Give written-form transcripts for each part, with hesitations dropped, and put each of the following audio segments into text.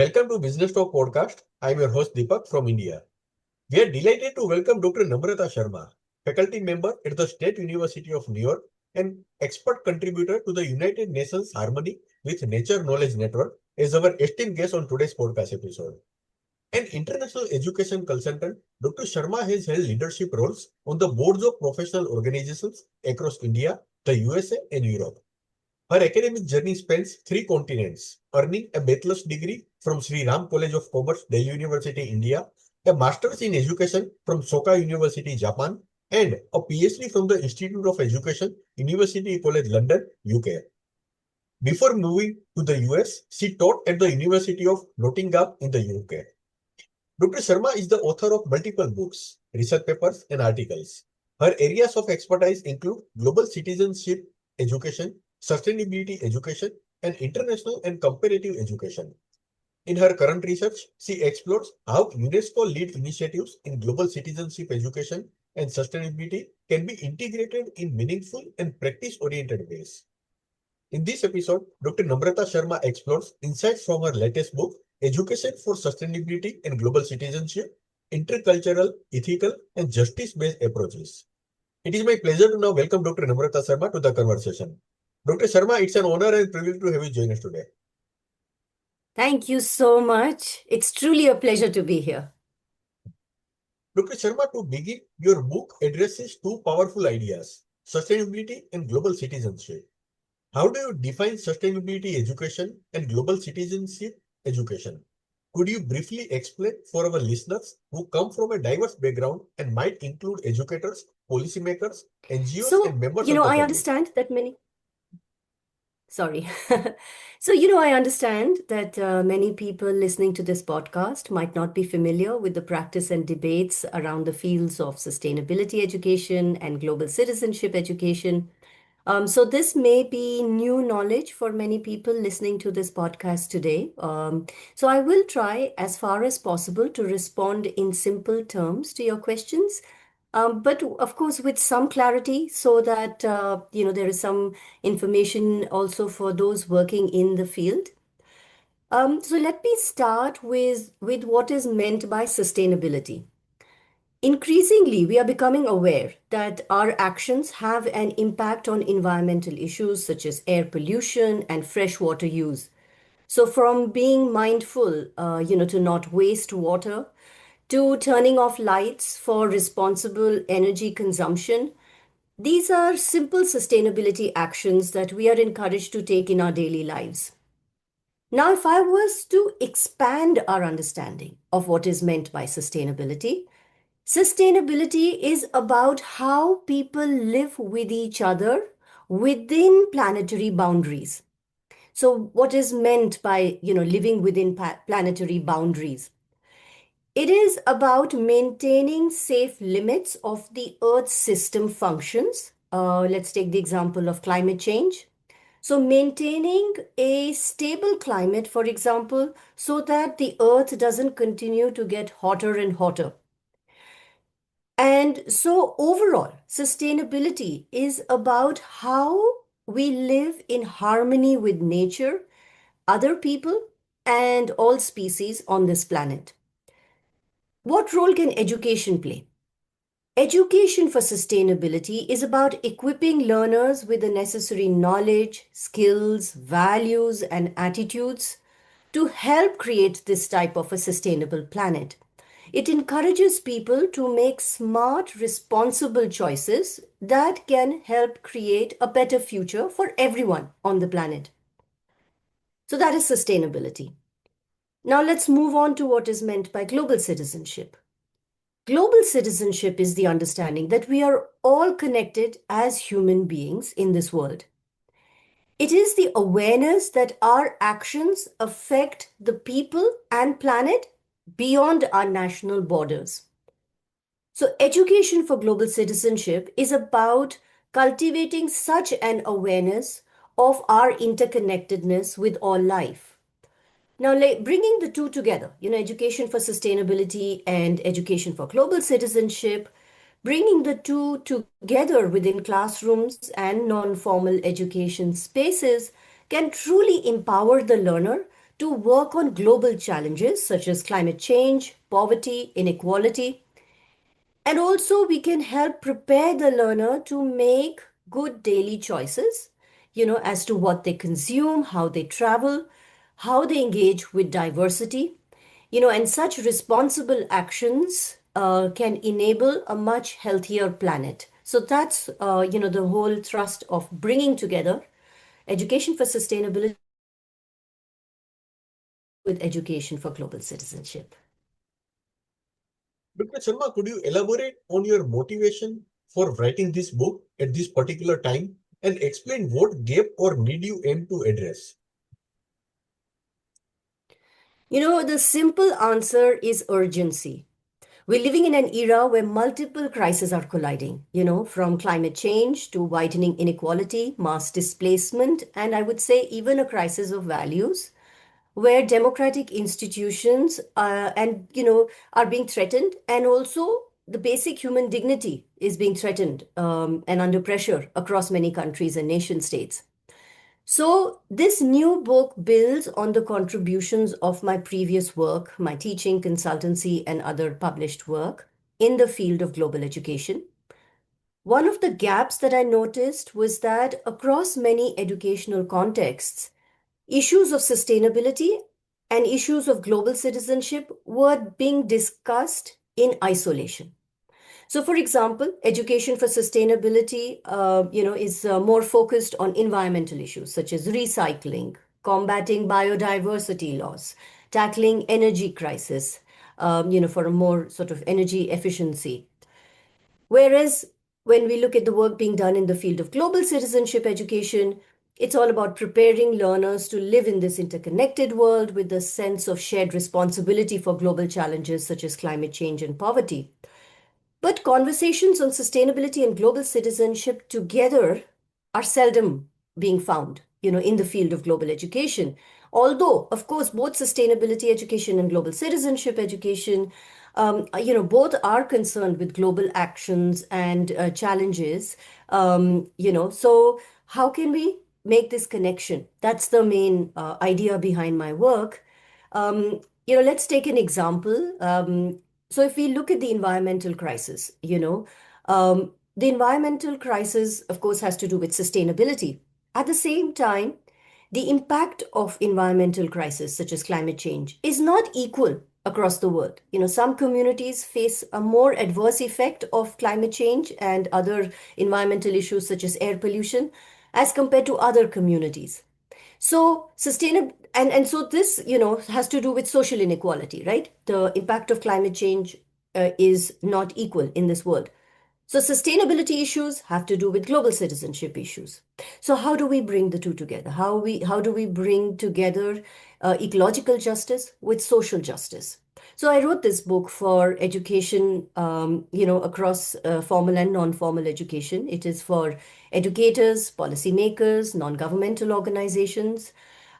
Welcome to Business Talk podcast. I'm your host Deepak from India. We are delighted to welcome Dr. Namrata Sharma, faculty member at the State University of New York and expert contributor to the United Nations Harmony with Nature Knowledge Network, as our esteemed guest on today's podcast episode. An international education consultant, Dr. Sharma has held leadership roles on the boards of professional organizations across India, the USA, and Europe. Her academic journey spans three continents, earning a bachelor's degree from Sri Ram College of Commerce, Delhi University, India, a master's in education from Soka University, Japan, and a PhD from the Institute of Education, University College London, UK. Before moving to the US, she taught at the University of Nottingham in the UK. Dr. Sharma is the author of multiple books, research papers, and articles. Her areas of expertise include global citizenship education, sustainability education, and international and comparative education. In her current research, she explores how UNESCO-led initiatives in global citizenship education and sustainability can be integrated in meaningful and practice-oriented ways. In this episode, Dr. Namrata Sharma explores insights from her latest book, Education for Sustainability and Global Citizenship, Intercultural, Ethical, and Justice-Based Approaches. It is my pleasure to now welcome Dr. Namrata Sharma to the conversation. Dr. Sharma, it's an honor and privilege to have you join us today. Thank you so much. It's truly a pleasure to be here. Dr. Sharma, to begin, your book addresses two powerful ideas, sustainability and global citizenship. How do you define sustainability education and global citizenship education? Could you briefly explain for our listeners who come from a diverse background and might include educators, policymakers, NGOs, and members of the I public? understand that many. Sorry. I understand that many people listening to this podcast might not be familiar with the practice and debates around the fields of sustainability education and global citizenship education. So this may be new knowledge for many people listening to this podcast today. So I will try as far as possible to respond in simple terms to your questions, but of course with some clarity so that there is some information also for those working in the field. So let me start with what is meant by sustainability. Increasingly, we are becoming aware that our actions have an impact on environmental issues such as air pollution and freshwater use. So, from being mindful, to not waste water, to turning off lights for responsible energy consumption, these are simple sustainability actions that we are encouraged to take in our daily lives. Now, if I was to expand our understanding of what is meant by sustainability, sustainability is about how people live with each other within planetary boundaries. So, what is meant by, living within planetary boundaries? It is about maintaining safe limits of the Earth's system functions. Let's take the example of climate change. So, maintaining a stable climate, for example, so that the Earth doesn't continue to get hotter and hotter. And so, overall, sustainability is about how we live in harmony with nature, other people, and all species on this planet. What role can education play? Education for sustainability is about equipping learners with the necessary knowledge, skills, values, and attitudes to help create this type of a sustainable planet. It encourages people to make smart, responsible choices that can help create a better future for everyone on the planet. So that is sustainability. Now let's move on to what is meant by global citizenship. Global citizenship is the understanding that we are all connected as human beings in this world. It is the awareness that our actions affect the people and planet beyond our national borders. So, education for global citizenship is about cultivating such an awareness of our interconnectedness with all life. Now, bringing the two together, education for sustainability and education for global citizenship, bringing the two together within classrooms and non-formal education spaces can truly empower the learner to work on global challenges such as climate change, poverty, inequality, and also we can help prepare the learner to make good daily choices, as to what they consume, how they travel, how they engage with diversity, and such responsible actions can enable a much healthier planet. So that's, the whole thrust of bringing together education for sustainability with education for global citizenship. Dr. Sharma, could you elaborate on your motivation for writing this book at this particular time and explain what gap or need you aim to address? The simple answer is urgency. We're living in an era where multiple crises are colliding, from climate change to widening inequality, mass displacement, and I would say even a crisis of values, where democratic institutions are being threatened, and also the basic human dignity is being threatened and under pressure across many countries and nation states. So, this new book builds on the contributions of my previous work, my teaching, consultancy, and other published work in the field of global education. One of the gaps that I noticed was that across many educational contexts, issues of sustainability and issues of global citizenship were being discussed in isolation. So, for example, education for sustainability, is more focused on environmental issues such as recycling, combating biodiversity loss, tackling energy crisis, for a more sort of energy efficiency. Whereas when we look at the work being done in the field of global citizenship education, it's all about preparing learners to live in this interconnected world with a sense of shared responsibility for global challenges such as climate change and poverty. But conversations on sustainability and global citizenship together are seldom being found, in the field of global education. Although, of course, both sustainability education and global citizenship education, both are concerned with global actions and challenges. So how can we make this connection? That's the main idea behind my work. Let's take an example. So if we look at the environmental crisis, the environmental crisis, of course, has to do with sustainability. At the same time, the impact of environmental crisis, such as climate change, is not equal across the world. Some communities face a more adverse effect of climate change and other environmental issues, such as air pollution, as compared to other communities. So sustainable and so this, has to do with social inequality, right? The impact of climate change is not equal in this world. So sustainability issues have to do with global citizenship issues. So how do we bring the two together? How do we bring together ecological justice with social justice? So I wrote this book for education, across formal and non-formal education. It is for educators, policymakers, non-governmental organizations,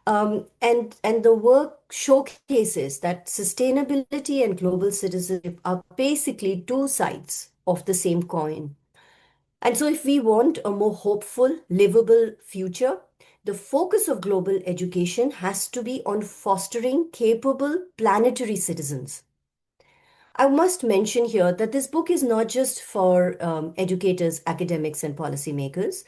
and the work showcases that sustainability and global citizenship are basically two sides of the same coin. And so, if we want a more hopeful, livable future, the focus of global education has to be on fostering capable planetary citizens. I must mention here that this book is not just for educators, academics, and policymakers.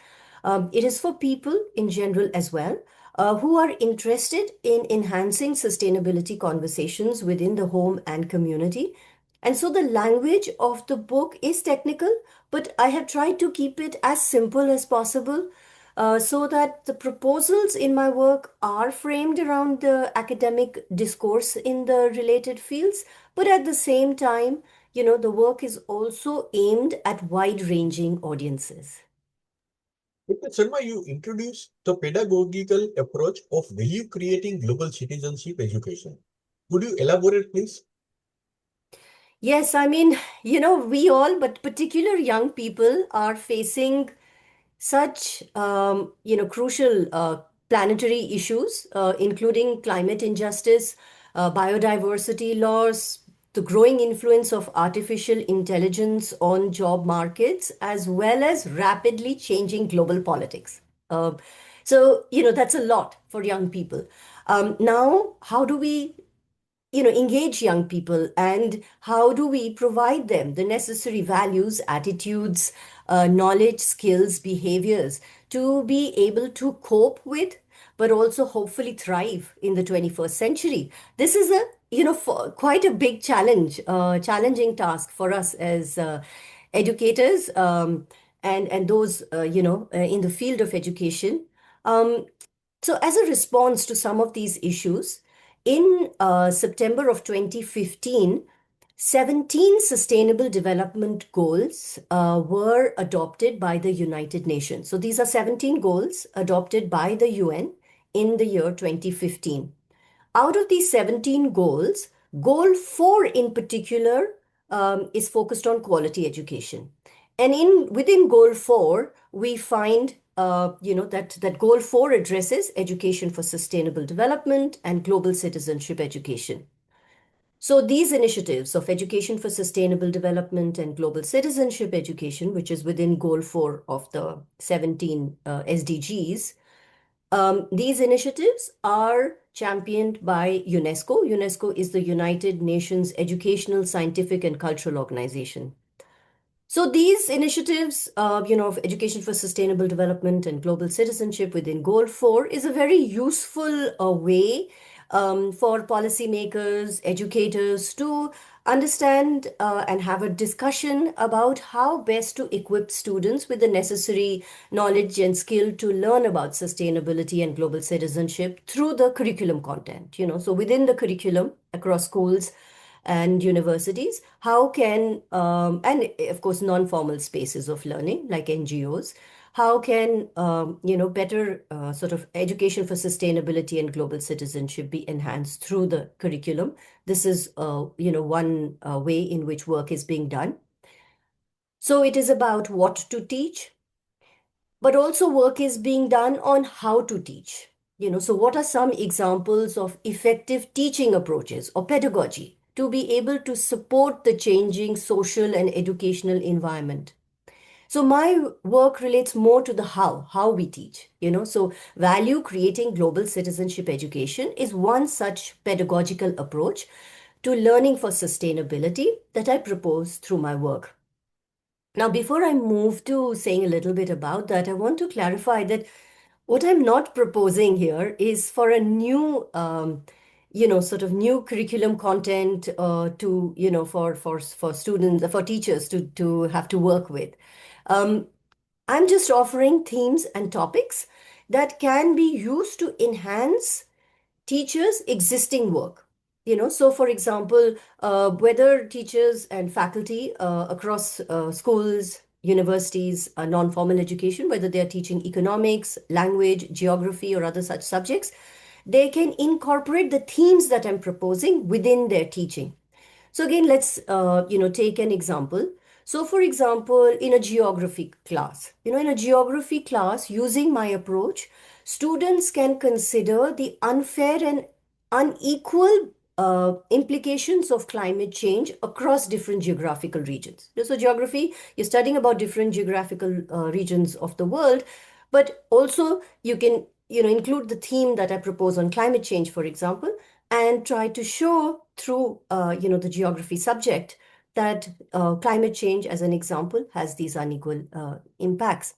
It is for people in general as well, who are interested in enhancing sustainability conversations within the home and community. And so the language of the book is technical, but I have tried to keep it as simple as possible, so that the proposals in my work are framed around the academic discourse in the related fields, but at the same time, the work is also aimed at wide-ranging audiences. Dr. Sharma, you introduced the pedagogical approach of value creating global citizenship education. Could you elaborate, please? Yes, I mean, we all, but particular young people, are facing such crucial planetary issues, including climate injustice, biodiversity loss, the growing influence of artificial intelligence on job markets, as well as rapidly changing global politics. Uh, so that's a lot for young people. Now, how do we engage young people, and how do we provide them the necessary values, attitudes, knowledge, skills, behaviors to be able to cope with, but also hopefully thrive in the 21st century? This is a quite a big challenge, challenging task for us as educators, and those in the field of education. um, so, as a response to some of these issues, in September of 2015, 17 Sustainable Development Goals were adopted by the United Nations. So, these are 17 goals adopted by the UN in the year 2015. Out of these 17 goals, goal 4 in particular is focused on quality education. And in within goal 4, we find that goal 4 addresses education for sustainable development and global citizenship education. So these initiatives of education for sustainable development and global citizenship education, which is within goal 4 of the 17 SDGs, these initiatives are championed by UNESCO. UNESCO is the United Nations Educational, Scientific, and Cultural Organization. So these initiatives, of education for sustainable development and global citizenship within Goal 4 is a very useful way for policymakers, educators to understand and have a discussion about how best to equip students with the necessary knowledge and skill to learn about sustainability and global citizenship through the curriculum content. So within the curriculum across schools and universities, how can and of course non-formal spaces of learning like NGOs, how can better sort of education for sustainability and global citizenship be enhanced through the curriculum? This is one way in which work is being done. So it is about what to teach, but also work is being done on how to teach. So what are some examples of effective teaching approaches or pedagogy to be able to support the changing social and educational environment? So my work relates more to the how we teach. So value creating global citizenship education is one such pedagogical approach to learning for sustainability that I propose through my work. Now, before I move to saying a little bit about that, I want to clarify that what I'm not proposing here is for a new, sort of new curriculum content to, for students, for teachers to have to work with. Um, I'm just offering themes and topics that can be used to enhance teachers' existing work. So for example, whether teachers and faculty across schools, universities, non-formal education, whether they are teaching economics, language, geography, or other such subjects, they can incorporate the themes that I'm proposing within their teaching. So again, let's take an example. So for example, in a geography class, using my approach, students can consider the unfair and unequal implications of climate change across different geographical regions. So geography, you're studying about different geographical regions of the world, but also you can include the theme that I propose on climate change, for example, and try to show through the geography subject that climate change, as an example, has these unequal impacts.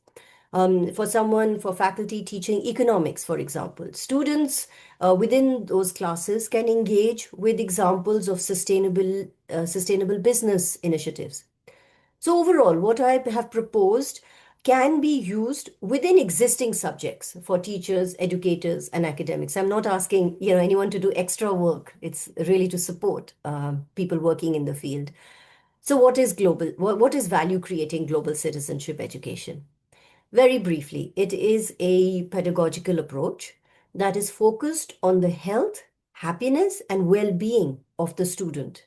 For faculty teaching economics, for example, students within those classes can engage with examples of sustainable business initiatives. So overall, what I have proposed can be used within existing subjects for teachers, educators, and academics. I'm not asking anyone to do extra work. It's really to support people working in the field. So what is what is value creating global citizenship education? Very briefly, it is a pedagogical approach that is focused on the health, happiness, and well-being of the student.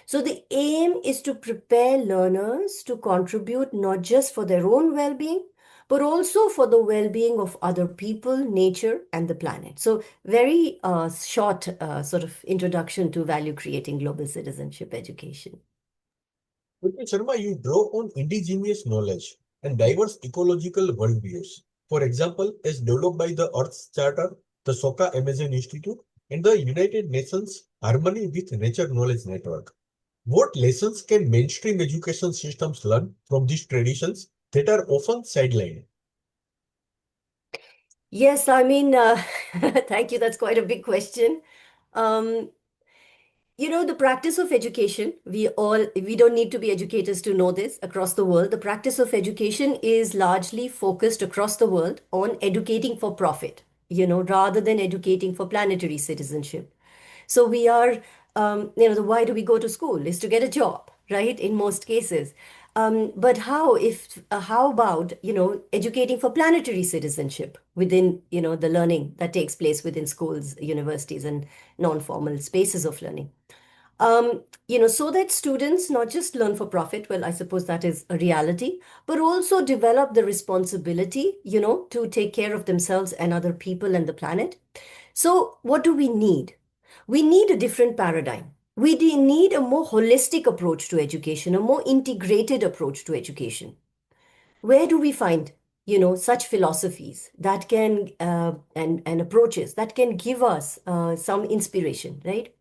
So the aim is to prepare learners to contribute not just for their own well-being, but also for the well-being of other people, nature, and the planet. So very short sort of introduction to value creating global citizenship education. Dr. Sharma, you draw on indigenous knowledge and diverse ecological worldviews. For example, as developed by the Earth's Charter. the Soka Amazon Institute, and the United Nations Harmony with Nature Knowledge Network. What lessons can mainstream education systems learn from these traditions that are often sidelined? Yes, thank you. That's quite a big question. Um, the practice of education, we don't need to be educators to know this across the world. The practice of education is largely focused across the world on educating for profit, rather than educating for planetary citizenship. So we are, the why do we go to school is to get a job, right? In most cases. But how about, educating for planetary citizenship within, the learning that takes place within schools, universities, and non-formal spaces of learning? So that students not just learn for profit, well, I suppose that is a reality, but also develop the responsibility, to take care of themselves and other people and the planet. So, what do we need? We need a different paradigm. Need a more holistic approach to education, a more integrated approach to education. Where do we find, such philosophies that can and approaches that can give us some inspiration, right?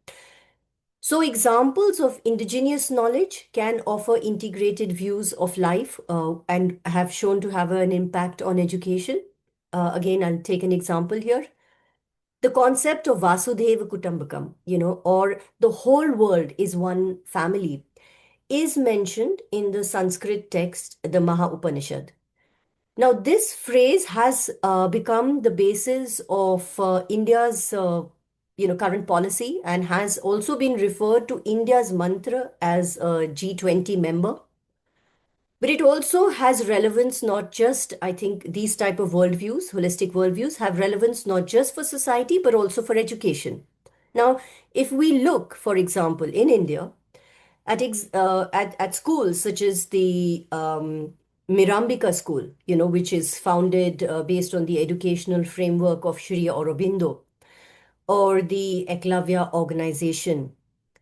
So, examples of indigenous knowledge can offer integrated views of life and have shown to have an impact on education. Again, I'll take an example here. The concept of Vasudhaiva Kutumbakam, or the whole world is one family, is mentioned in the Sanskrit text, the Maha Upanishad. Now, this phrase has become the basis of India's current policy and has also been referred to India's mantra as a G20 member. But it also has relevance not just, I think, these type of worldviews, holistic worldviews, have relevance not just for society, but also for education. Now, if we look, for example, in India, at schools such as the Mirambika School, which is founded based on the educational framework of Shri Aurobindo, or the Eklavya organization,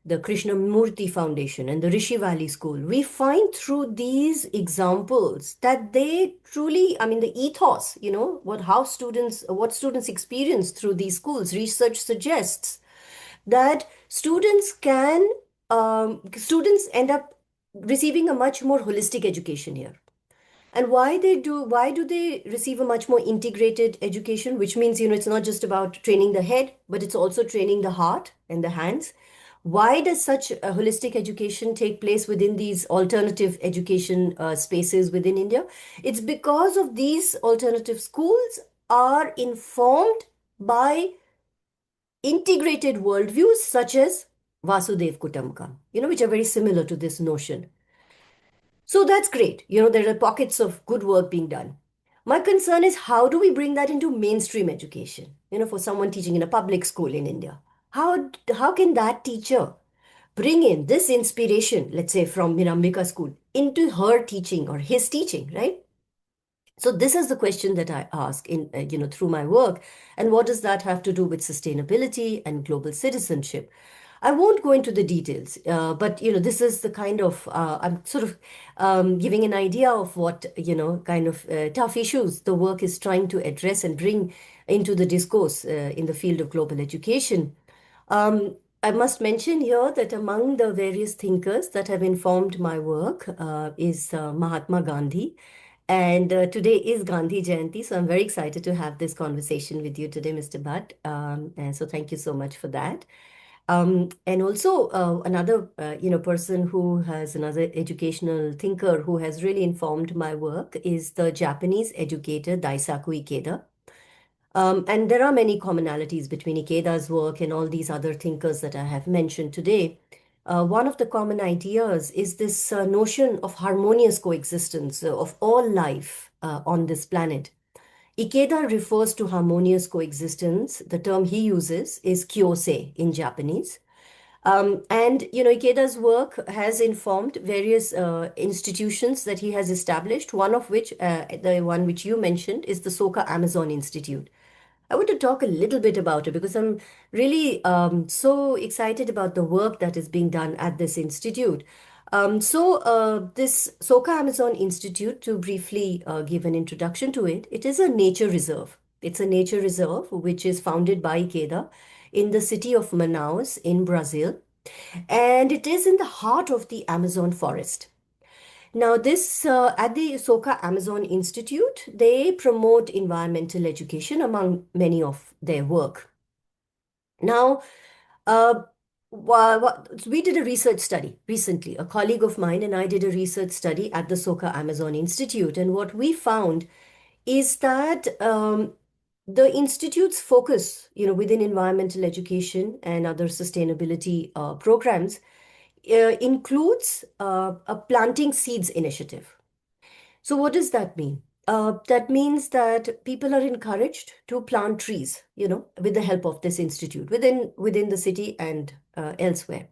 the Krishnamurti Foundation, and the Rishi Valley School, we find through these examples that they truly, the ethos, what students experience through these schools, research suggests that students end up receiving a much more holistic education here. And why do they receive a much more integrated education, which means, it's not just about training the head, but it's also training the heart and the hands. Why does such a holistic education take place within these alternative education spaces within India? It's because of these alternative schools are informed by integrated worldviews such as Vasudev Kutumbakam, which are very similar to this notion. So that's great. There are pockets of good work being done. My concern is, how do we bring that into mainstream education? For someone teaching in a public school in India, how can that teacher bring in this inspiration, let's say from Mirambika school, into her teaching or his teaching, right? So this is the question that I ask in through my work, and what does that have to do with sustainability and global citizenship? I won't go into the details, but this is the kind of I'm sort of giving an idea of what kind of tough issues the work is trying to address and bring into the discourse in the field of global education. I must mention here that among the various thinkers that have informed my work is Mahatma Gandhi. And today is Gandhi Jayanti, so I'm very excited to have this conversation with you today, Mr. Bhatt. And so thank you so much for that. And also another, person who has another educational thinker who has really informed my work is the Japanese educator Daisaku Ikeda. And there are many commonalities between Ikeda's work and all these other thinkers that I have mentioned today. One of the common ideas is this notion of harmonious coexistence of all life on this planet. Ikeda refers to harmonious coexistence. The term he uses is kyosei in Japanese. And Ikeda's work has informed various institutions that he has established. One of which, the one which you mentioned, is the Soka Amazon Institute. I want to talk a little bit about it because I'm really so excited about the work that is being done at this institute. This Soka Amazon Institute, to briefly give an introduction to it, it is a nature reserve. It's a nature reserve which is founded by IKEDA in the city of Manaus in Brazil. And it is in the heart of the Amazon forest. Now, this at the Soka Amazon Institute, they promote environmental education among many of their work. Now, uh, we did a research study recently. A colleague of mine and I did a research study at the Soka Amazon Institute, and what we found is that the institute's focus, within environmental education and other sustainability programs, includes a planting seeds initiative. So, what does that mean? That means that people are encouraged to plant trees, with the help of this institute within the city and elsewhere.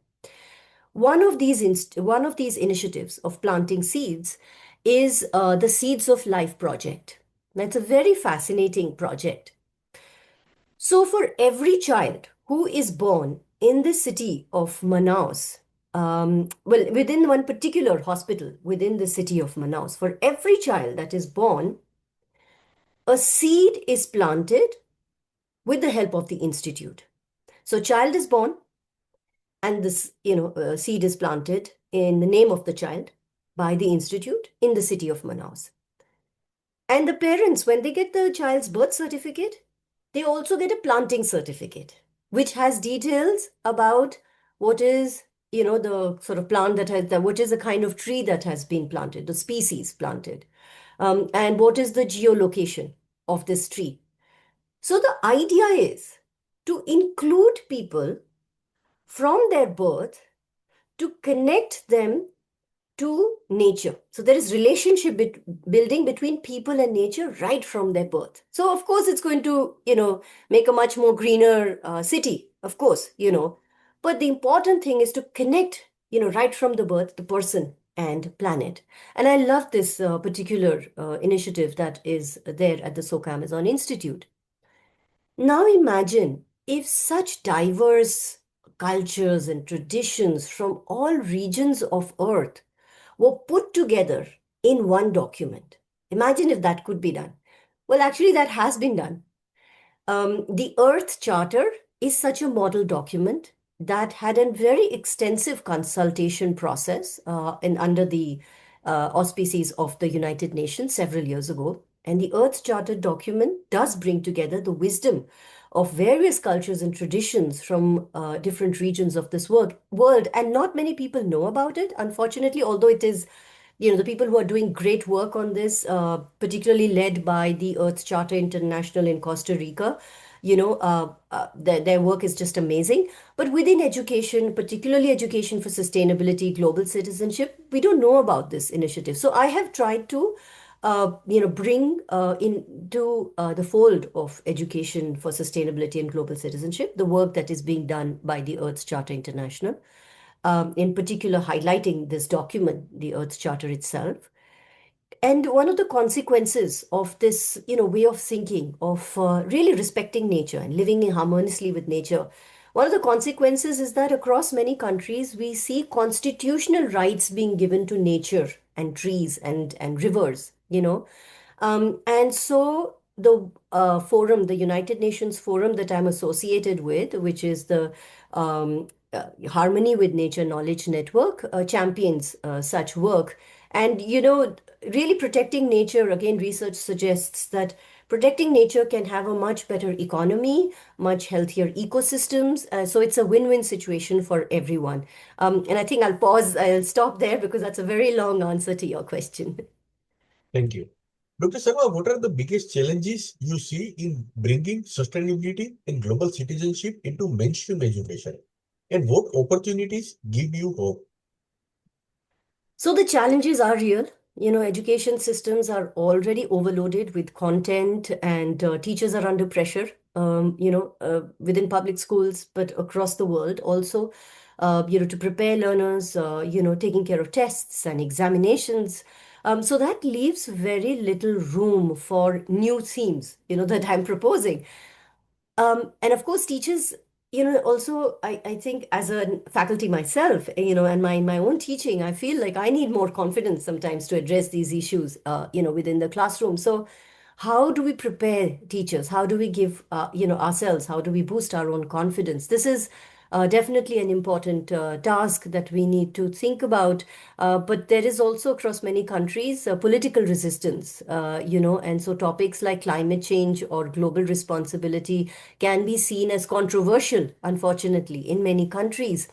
One of these initiatives of planting seeds is the Seeds of Life project. That's a very fascinating project. So, for every child who is born in the city of Manaus, well, within one particular hospital within the city of Manaus, for every child that is born, a seed is planted with the help of the institute. So, child is born, and this, seed is planted in the name of the child by the institute in the city of Manaus. And the parents, when they get the child's birth certificate, they also get a planting certificate, which has details about what is, the sort of plant what is the kind of tree that has been planted, the species planted, and what is the geolocation of this tree. So the idea is to include people from their birth to connect them to nature. So there is relationship building between people and nature right from their birth. So of course it's going to, make a much more greener city, of course, But the important thing is to connect, right from the birth, the person and planet. And I love this particular initiative that is there at the Soka Amazon Institute. Now imagine if such diverse cultures and traditions from all regions of Earth were put together in one document. Imagine if that could be done. Well, actually, that has been done. The Earth Charter is such a model document that had a very extensive consultation process and under the auspices of the United Nations several years ago. And the Earth Charter document does bring together the wisdom of various cultures and traditions from different regions of this world. And not many people know about it, unfortunately, although it is the people who are doing great work on this, particularly led by the Earth Charter International in Costa Rica, their work is just amazing. But within education, particularly education for sustainability, global citizenship, we don't know about this initiative. So I have tried to, bring into the fold of education for sustainability and global citizenship the work that is being done by the Earth Charter International, in particular highlighting this document, the Earth Charter itself. And one of the consequences of this, way of thinking, of really respecting nature and living harmoniously with nature, one of the consequences is that across many countries, we see constitutional rights being given to nature and trees and rivers, and so the forum, the United Nations forum that I'm associated with, which is the Harmony with Nature Knowledge Network, champions such work. And, really protecting nature, again, research suggests that protecting nature can have a much better economy, much healthier ecosystems. So it's a win-win situation for everyone. And I think I'll stop there because that's a very long answer to your question. Thank you. Dr. Sharma, what are the biggest challenges you see in bringing sustainability and global citizenship into mainstream education? And what opportunities give you hope? So the challenges are real. Education systems are already overloaded with content, and teachers are under pressure, within public schools, but across the world also, to prepare learners, taking care of tests and examinations. So that leaves very little room for new themes, that I'm proposing. And of course, teachers, also, I think as a faculty myself, and my own teaching, I feel like I need more confidence sometimes to address these issues, within the classroom. So How do we prepare teachers? How do we give, ourselves? How do we boost our own confidence? This is definitely an important task that we need to think about. But there is also across many countries political resistance, and so topics like climate change or global responsibility can be seen as controversial, unfortunately, in many countries.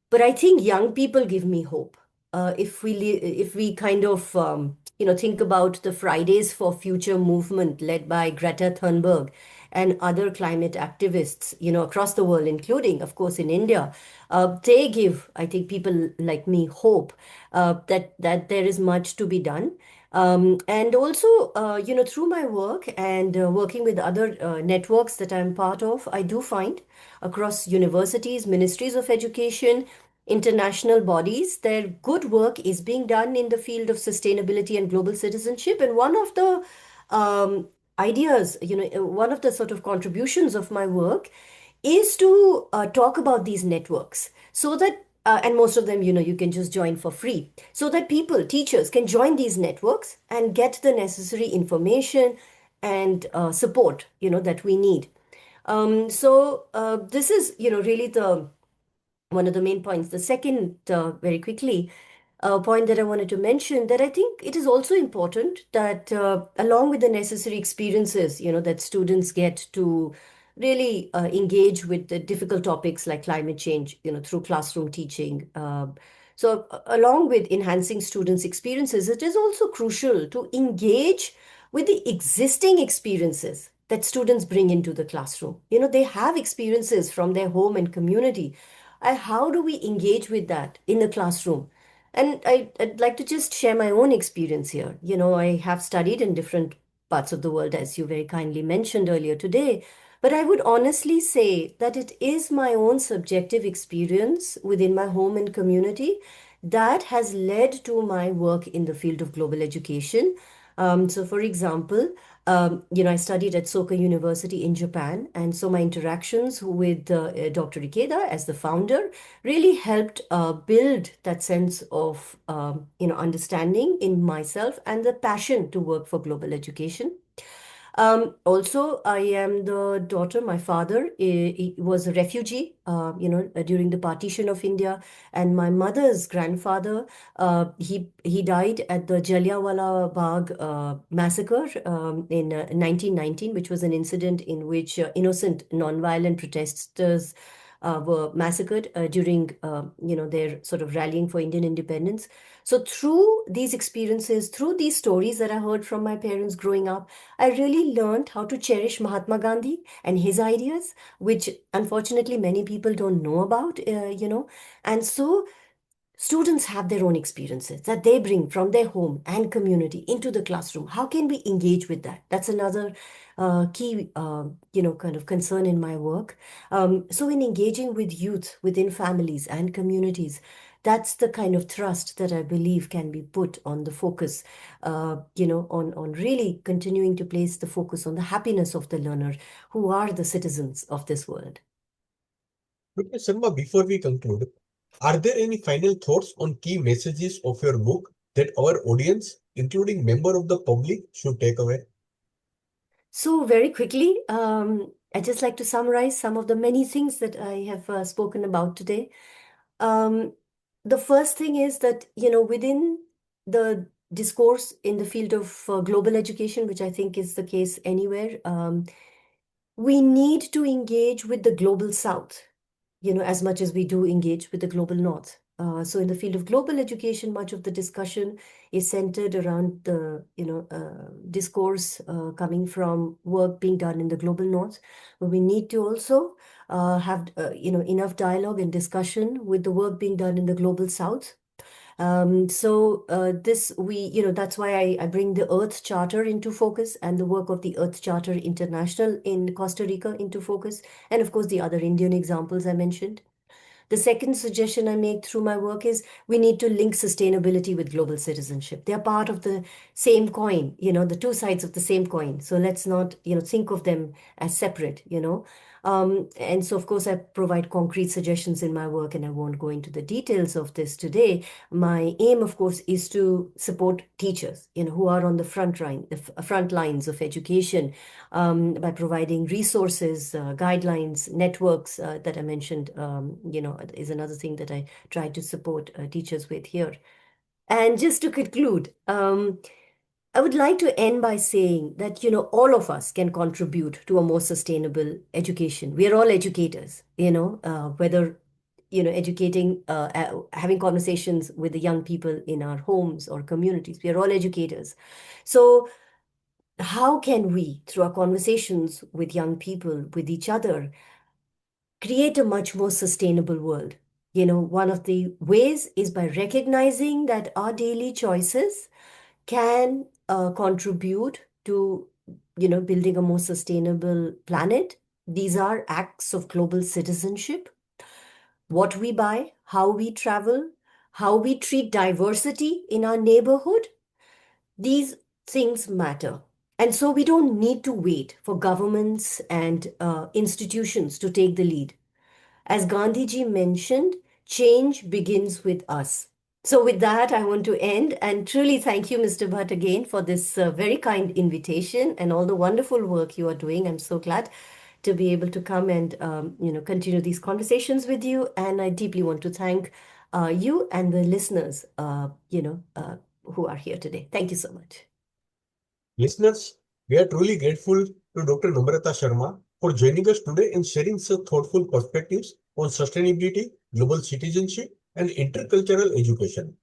But I think young people give me hope. If we kind of think about the Fridays for Future movement led by Greta Thunberg and other climate activists, across the world, including, of course, in India, they give, I think, people like me hope that there is much to be done. And also, through my work and working with other networks that I'm part of, I do find across universities, ministries of education, international bodies, their good work is being done in the field of sustainability and global citizenship. And one of the um, ideas, one of the sort of contributions of my work is to talk about these networks so that and most of them, you can just join for free so that people, teachers can join these networks and get the necessary information and support, that we need. So this is, really the one of the main points. The second, very quickly, point that I wanted to mention, that I think it is also important that along with the necessary experiences, that students get to really engage with the difficult topics like climate change, through classroom teaching. So along with enhancing students' experiences, it is also crucial to engage with the existing experiences that students bring into the classroom. They have experiences from their home and community. And how do we engage with that in the classroom? And I'd like to just share my own experience here. I have studied in different parts of the world, as you very kindly mentioned earlier today. But I would honestly say that it is my own subjective experience within my home and community that has led to my work in the field of global education. So, for example, I studied at Soka University in Japan, and so my interactions with Dr. Ikeda as the founder really helped build that sense of understanding in myself and the passion to work for global education. Also, I am the daughter. My father he was a refugee, during the partition of India, and my mother's grandfather, he died at the Jallianwala Bagh massacre in 1919, which was an incident in which innocent non-violent protesters were massacred during, their sort of rallying for Indian independence. So through these experiences, through these stories that I heard from my parents growing up, I really learned how to cherish Mahatma Gandhi and his ideas, which unfortunately many people don't know about, And so students have their own experiences that they bring from their home and community into the classroom. How can we engage with that? That's another key, kind of concern in my work. So in engaging with youth within families and communities, that's the kind of thrust that I believe can be put on the focus, on really continuing to place the focus on the happiness of the learner, who are the citizens of this world. Dr. Sharma, before we conclude, are there any final thoughts on key messages of your book that our audience, including member of the public, should take away? So, very quickly, I'd just like to summarize some of the many things that I have spoken about today. Um, the first thing is that, within the discourse in the field of global education, which I think is the case anywhere, we need to engage with the global south, as much as we do engage with the global north. So in the field of global education, much of the discussion is centered around the, discourse coming from work being done in the global north. But we need to also have, enough dialogue and discussion with the work being done in the global south. This we, that's why I bring the Earth Charter into focus and the work of the Earth Charter International in Costa Rica into focus, and of course the other Indian examples I mentioned. The second suggestion I make through my work is we need to link sustainability with global citizenship. They're part of the same coin, the two sides of the same coin. So let's not, think of them as separate. And so, of course, I provide concrete suggestions in my work, and I won't go into the details of this today. My aim, of course, is to support teachers, who are on the front lines of education, by providing resources, guidelines, networks that I mentioned, is another thing that I try to support teachers with here. And just to conclude, I would like to end by saying that, all of us can contribute to a more sustainable education. We are all educators, whether, educating, having conversations with the young people in our homes or communities. We are all educators. So, how can we, through our conversations with young people, with each other, create a much more sustainable world? One of the ways is by recognizing that our daily choices can contribute to, building a more sustainable planet. These are acts of global citizenship. What we buy, how we travel, how we treat diversity in our neighborhood, these things matter. And so we don't need to wait for governments and institutions to take the lead. As Gandhiji mentioned, change begins with us. So, with that, I want to end and truly thank you, Mr. Bhatt, again for this very kind invitation and all the wonderful work you are doing. I'm so glad to be able to come and continue these conversations with you. And I deeply want to thank you and the listeners, who are here today. Thank you so much. Listeners, we are truly grateful to Dr. Namrata Sharma for joining us today and sharing such thoughtful perspectives on sustainability, global citizenship, and intercultural education.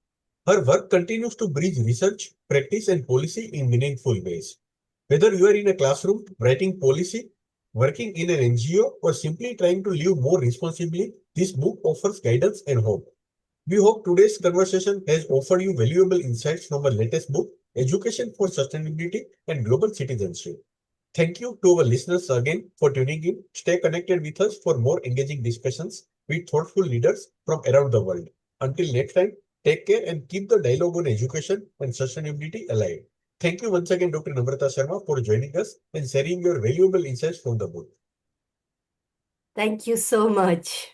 Her work continues to bridge research, practice, and policy in meaningful ways. Whether you are in a classroom writing policy, working in an NGO, or simply trying to live more responsibly, this book offers guidance and hope. We hope today's conversation has offered you valuable insights from our latest book, Education for Sustainability and Global Citizenship. Thank you to our listeners again for tuning in. Stay connected with us for more engaging discussions with thoughtful leaders from around the world. Until next time, take care and keep the dialogue on education and sustainability alive. Thank you once again, Dr. Namrata Sharma, for joining us and sharing your valuable insights from the book. Thank you so much.